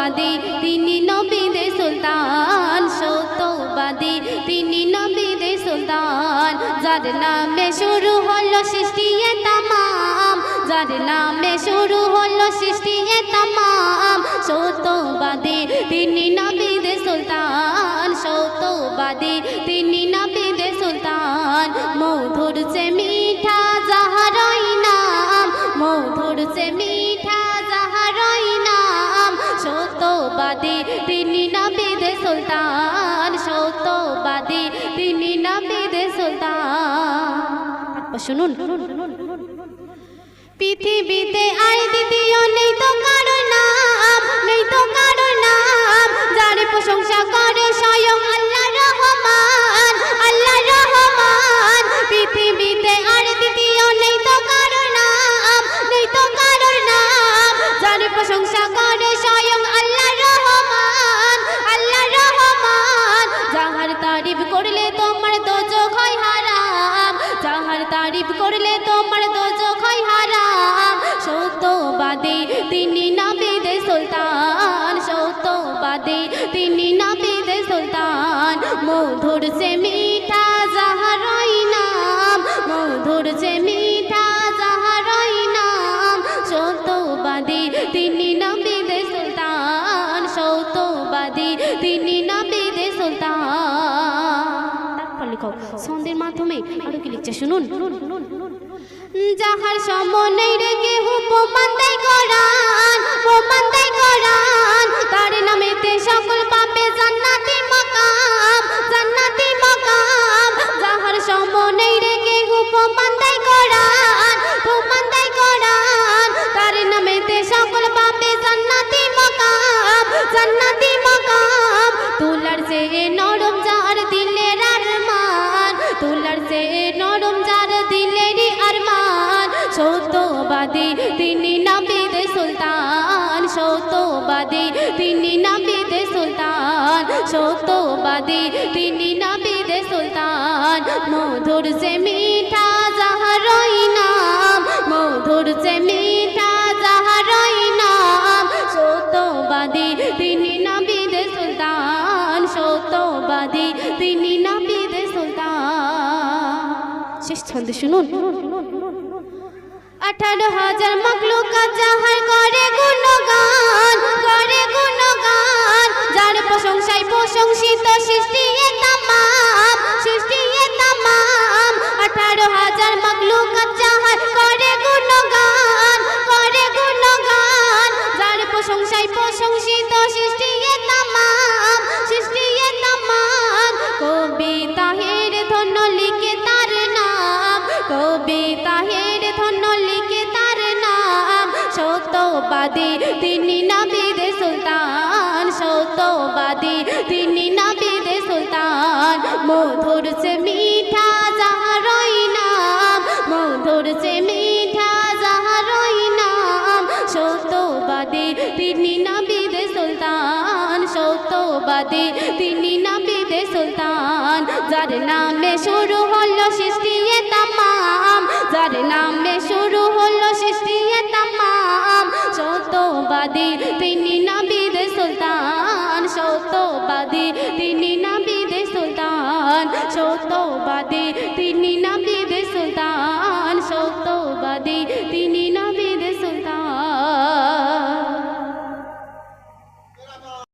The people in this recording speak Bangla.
সত্যবাদী তিনি নবীদের সুলতান, সত্যবাদী তিনি নবীদের সুলতান। যার নামে শুরু হলো সৃষ্টি এ তামাম, যার নামে শুরু হলো সৃষ্টি এ তামাম, সত্যবাদী তিনি নবীদের সুলতান, সত্যবাদী তিনি নবীদের সুলতান। মধুর সে মিঠা যাহারই নাম, মধুর সে মিঠা যাহারই নাম, সত্যবাদী তিনি নবীদের সুলতান, সত্যবাদী তিনি নবীদের সুলতান। শুনুন, পৃথিবীতে আর দ্বিতীয় নেই তো কারো নাম, নেই তো কারো নাম, যার প্রশংসা করে স্বয়ং আল্লাহ রহমান, আল্লাহ রহমান। পৃথিবীতে আর দ্বিতীয় নেই তো কারো নাম, নেই তো কারো নাম, যার প্রশংসা করে স্বয়ং আল্লাহ রহমান, আল্লাহ রহমান। যাহার তারিফ করলে তোমার দোজখ হয় হারাম, যাহার তারিফ করলে তোমার দোজখ হয় হারাম, সত্যবাদী তিনি নবীদের সুলতান, সত্যবাদী তিনি নবীদের সুলতান। মধুর সে মিঠা যাহারই নাম, মধুর সে মিঠা যাহারই নাম, সত্যবাদী তিনি নবীদের সুলতান, সত্যবাদী তিনি নবীদের সুলতান। লিখো ছন্দের মাধ্যমে আরো কি লিখছে শুনুন। যাহার সমনে রেখে উপমান দেয় কোরআন, উপমান দেয় কোরআন, তার নামেতে সকল পাপে জান্নাতি মাকাম, জান্নাতি মাকাম। যাহার সমনে রেখে উপমান দেয় কোরআন, উপমান দেয় কোরআন, তার নামেতে সকল পাপে জান্নাতি মাকাম, জান্নাতি মাকাম। তুলার সে নরম যার দিলের আরমান, তুলার সে নরম যার দিলের আরমান, সত্যবাদী তিনি নবীদের সুলতান, সত্যবাদী তিনি নবীদের সুলতান, সত্যবাদী তিনি নবীদের সুলতান। মধুর সে মিঠা যাহারই নাম, মধুর সে মিঠা যাহারই নাম, সত্যবাদী তিনি নবীদের সুলতান, সত্যবাদী তিনি নবীদের সুলতান। শেষ ছন্দে শুনুন। 18,000 মখলুকাত যাহার করে গুণগান, করে গুণগান, যার প্রশংসায় প্রশংসিত সৃষ্টি এ তামাম, সৃষ্টি এ তামাম। 18,000 মখলুকাত যাহার করে গুণগান, করে গুণগান, যার প্রশংসায় প্রশংসিত সৃষ্টি এ তামাম, সৃষ্টি এ তামাম। কবি তাহের ধন্য লিখে তার নাম, কবি তাহের ধন্য লিখে তার নাম, সত্যবাদী তিনি নবীদের সুলতান, সত্যবাদী তিনি নবীদের সুলতান। মধুর সে মিঠা যাহারই নাম, মধুর সে মিঠা যাহারই নাম, সত্যবাদী তিনি নবীদের সুলতান, সত্যবাদী তিনি নবীদের সুলতান। যার নামে শুরু হলো সৃষ্টি এ তামাম, যার নামে শুরু হলো সৃষ্টি এ তামাম, সত্যবাদী তিনি নবীদের সুলতান, সত্যবাদী তিনি নবীদের সুলতান, সত্যবাদী।